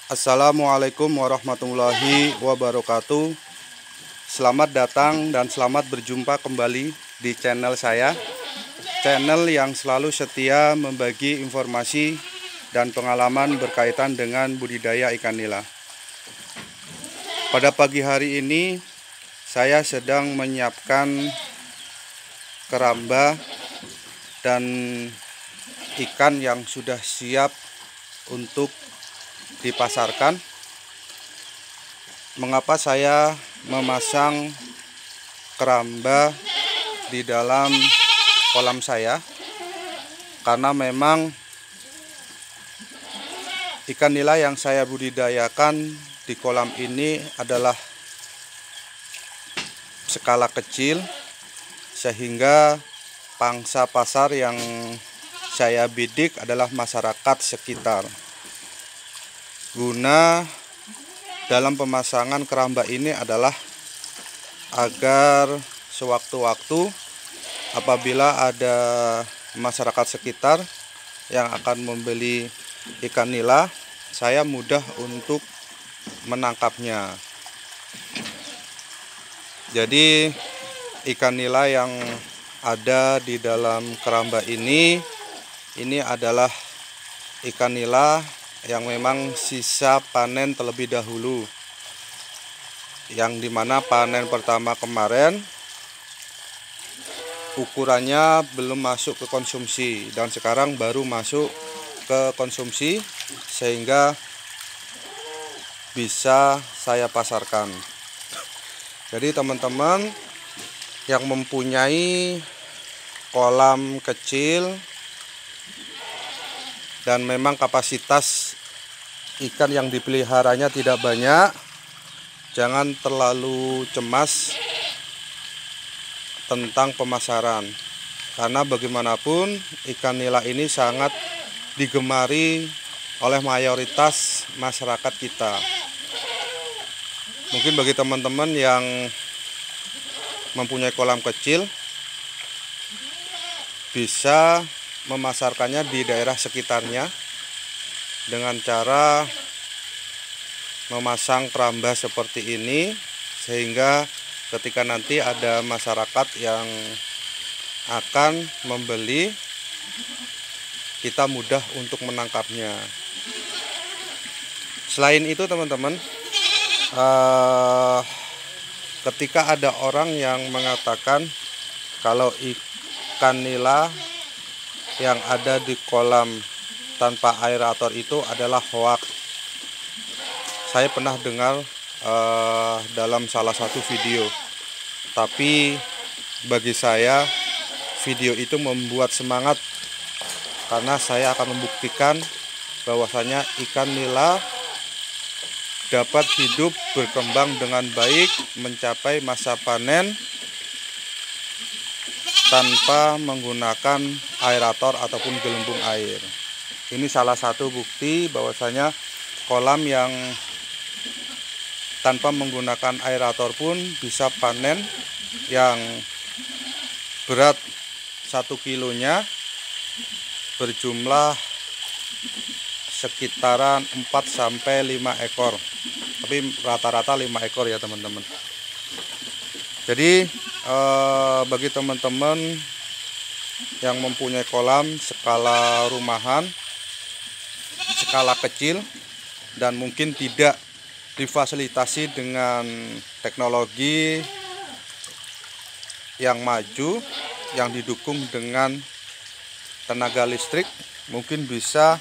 Assalamualaikum warahmatullahi wabarakatuh. Selamat datang dan selamat berjumpa kembali di channel saya. Channel yang selalu setia membagi informasi dan pengalaman berkaitan dengan budidaya ikan nila. Pada pagi hari ini saya sedang menyiapkan keramba dan ikan yang sudah siap untuk dipasarkan. Mengapa saya memasang keramba di dalam kolam saya? Karena memang ikan nila yang saya budidayakan di kolam ini adalah skala kecil, sehingga pangsa pasar yang saya bidik adalah masyarakat sekitar. Guna dalam pemasangan keramba ini adalah agar sewaktu-waktu apabila ada masyarakat sekitar yang akan membeli ikan nila, saya mudah untuk menangkapnya. Jadi ikan nila yang ada di dalam keramba ini adalah ikan nila yang memang sisa panen terlebih dahulu, yang dimana panen pertama kemarin ukurannya belum masuk ke konsumsi dan sekarang baru masuk ke konsumsi, sehingga bisa saya pasarkan. Jadi teman-teman yang mempunyai kolam kecil dan memang kapasitas ikan yang dipeliharanya tidak banyak, jangan terlalu cemas tentang pemasaran, karena bagaimanapun ikan nila ini sangat digemari oleh mayoritas masyarakat kita. Mungkin bagi teman-teman yang mempunyai kolam kecil bisa memasarkannya di daerah sekitarnya dengan cara memasang keramba seperti ini, sehingga ketika nanti ada masyarakat yang akan membeli, kita mudah untuk menangkapnya. Selain itu teman-teman, ketika ada orang yang mengatakan kalau ikan nila yang ada di kolam tanpa aerator itu adalah hoak. Saya pernah dengar dalam salah satu video, tapi bagi saya video itu membuat semangat, karena saya akan membuktikan bahwasanya ikan nila dapat hidup berkembang dengan baik, mencapai masa panen tanpa menggunakan aerator ataupun gelembung air. Ini salah satu bukti bahwasanya kolam yang tanpa menggunakan aerator pun bisa panen yang berat 1 kilonya berjumlah sekitaran 4-5 ekor. Tapi rata-rata 5 ekor ya teman-teman. Jadi bagi teman-teman yang mempunyai kolam skala rumahan, skala kecil, dan mungkin tidak difasilitasi dengan teknologi yang maju, yang didukung dengan tenaga listrik, mungkin bisa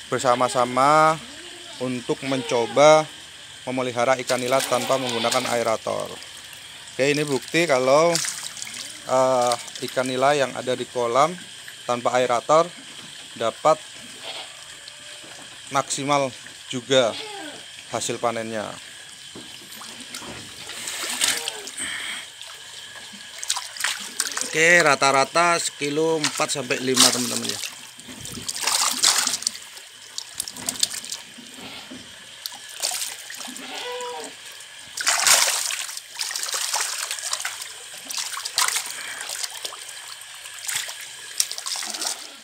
bersama-sama untuk mencoba memelihara ikan nila tanpa menggunakan aerator. Oke, ini bukti kalau ikan nila yang ada di kolam tanpa aerator dapat maksimal juga hasil panennya. Oke, rata-rata sekilo 4-5 teman-teman ya.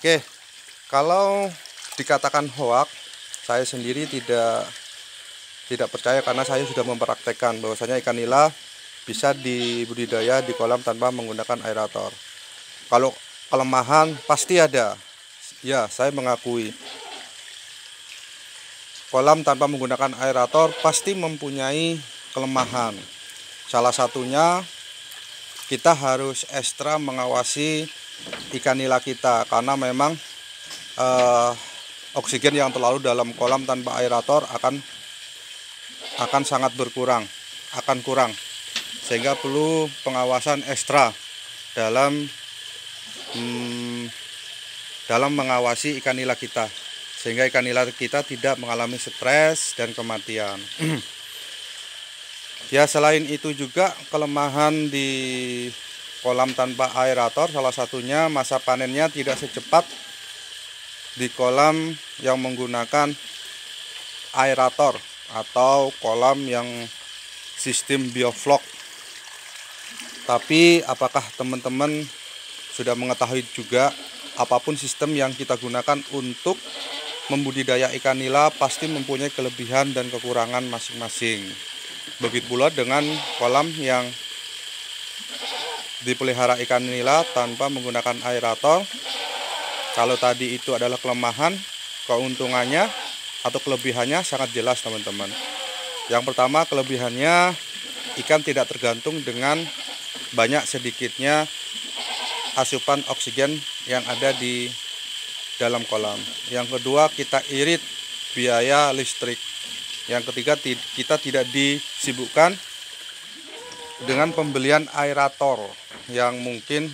Oke, kalau dikatakan hoak, saya sendiri tidak percaya, karena saya sudah mempraktekkan bahwasanya ikan nila bisa dibudidaya di kolam tanpa menggunakan aerator. Kalau kelemahan pasti ada. Ya, saya mengakui. Kolam tanpa menggunakan aerator pasti mempunyai kelemahan. Salah satunya kita harus ekstra mengawasi ikan nila kita, karena memang oksigen yang terlalu dalam kolam tanpa aerator akan sangat berkurang, akan kurang, sehingga perlu pengawasan ekstra dalam mengawasi ikan nila kita, sehingga ikan nila kita tidak mengalami stres dan kematian. Ya, selain itu juga kelemahan di kolam tanpa aerator, salah satunya masa panennya tidak secepat di kolam yang menggunakan aerator atau kolam yang sistem bioflok. Tapi apakah teman-teman sudah mengetahui juga, apapun sistem yang kita gunakan untuk membudidaya ikan nila pasti mempunyai kelebihan dan kekurangan masing-masing. Begitu pula dengan kolam yang dipelihara ikan nila tanpa menggunakan aerator. Kalau tadi itu adalah kelemahan, keuntungannya atau kelebihannya sangat jelas teman-teman. Yang pertama, kelebihannya ikan tidak tergantung dengan banyak sedikitnya asupan oksigen yang ada di dalam kolam. Yang kedua, kita irit biaya listrik. Yang ketiga, kita tidak disibukkan dengan pembelian aerator yang mungkin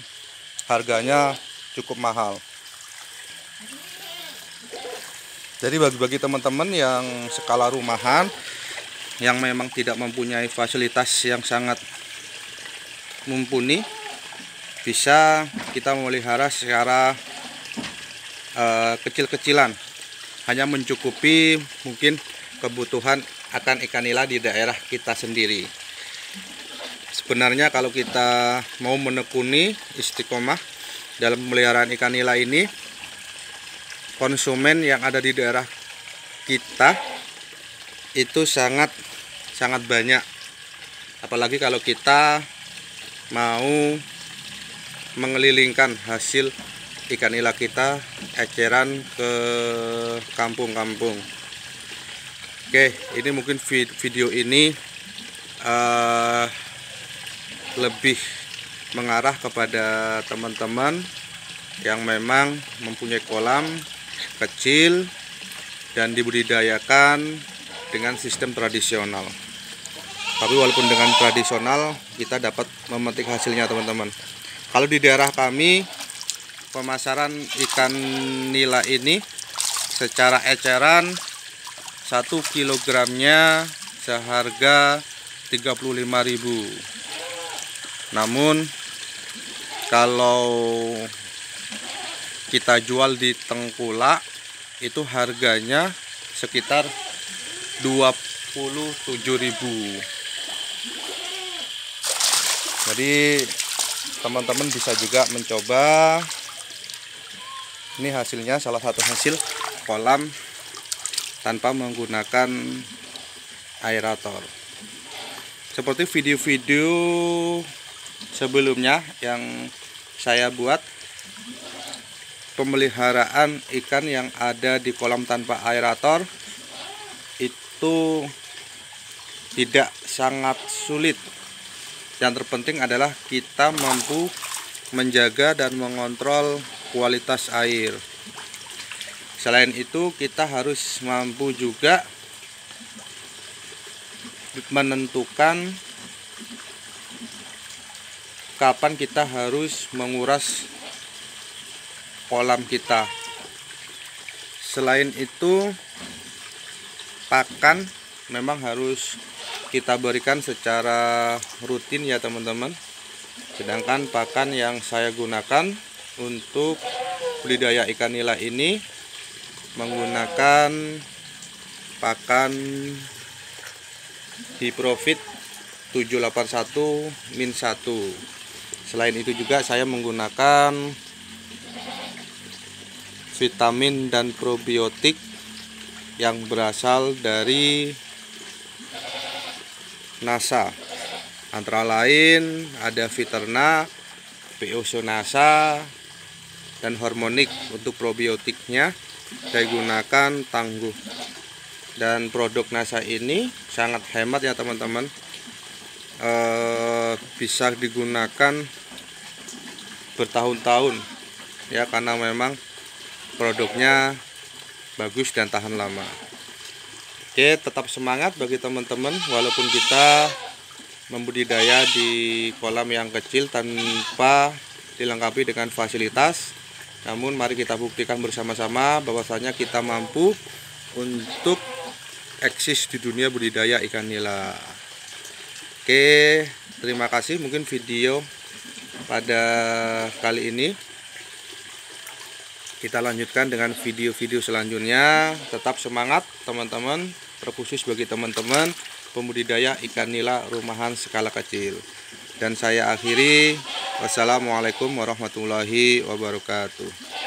harganya cukup mahal. Jadi bagi teman-teman yang skala rumahan, yang memang tidak mempunyai fasilitas yang sangat mumpuni, bisa kita memelihara secara kecil-kecilan, hanya mencukupi mungkin kebutuhan akan ikan nila di daerah kita sendiri. Sebenarnya kalau kita mau menekuni istiqomah dalam pemeliharaan ikan nila ini, konsumen yang ada di daerah kita itu sangat banyak. Apalagi kalau kita mau mengelilingkan hasil ikan nila kita eceran ke kampung-kampung. Oke, ini mungkin video ini lebih mengarah kepada teman-teman yang memang mempunyai kolam kecil dan dibudidayakan dengan sistem tradisional. Tapi walaupun dengan tradisional, kita dapat memetik hasilnya teman-teman. Kalau di daerah kami, pemasaran ikan nila ini secara eceran 1 kilogramnya seharga 35.000. Namun kalau kita jual di Tengkulak itu harganya sekitar 27.000. Jadi teman-teman bisa juga mencoba. Ini hasilnya, salah satu hasil kolam tanpa menggunakan aerator. Seperti video-video sebelumnya yang saya buat, pemeliharaan ikan yang ada di kolam tanpa aerator itu tidak sangat sulit. Yang terpenting adalah kita mampu menjaga dan mengontrol kualitas air. Selain itu, kita harus mampu juga menentukan kapan kita harus menguras kolam kita. Selain itu, pakan memang harus kita berikan secara rutin ya teman-teman. Sedangkan pakan yang saya gunakan untuk budidaya ikan nila ini menggunakan pakan Hiprofit 781-1. Selain itu juga saya menggunakan vitamin dan probiotik yang berasal dari NASA. Antara lain ada Viterna, Peosonasa, dan Hormonik. Untuk probiotiknya saya gunakan Tangguh. Dan produk NASA ini sangat hemat ya teman-teman. Bisa digunakan bertahun-tahun ya, karena memang produknya bagus dan tahan lama. Oke, tetap semangat bagi teman-teman, walaupun kita membudidaya di kolam yang kecil tanpa dilengkapi dengan fasilitas, namun mari kita buktikan bersama-sama bahwasanya kita mampu untuk eksis di dunia budidaya ikan nila. Oke, terima kasih. Mungkin video pada kali ini kita lanjutkan dengan video-video selanjutnya. Tetap semangat teman-teman, terkhusus bagi teman-teman pembudidaya ikan nila rumahan skala kecil. Dan saya akhiri, wassalamualaikum warahmatullahi wabarakatuh.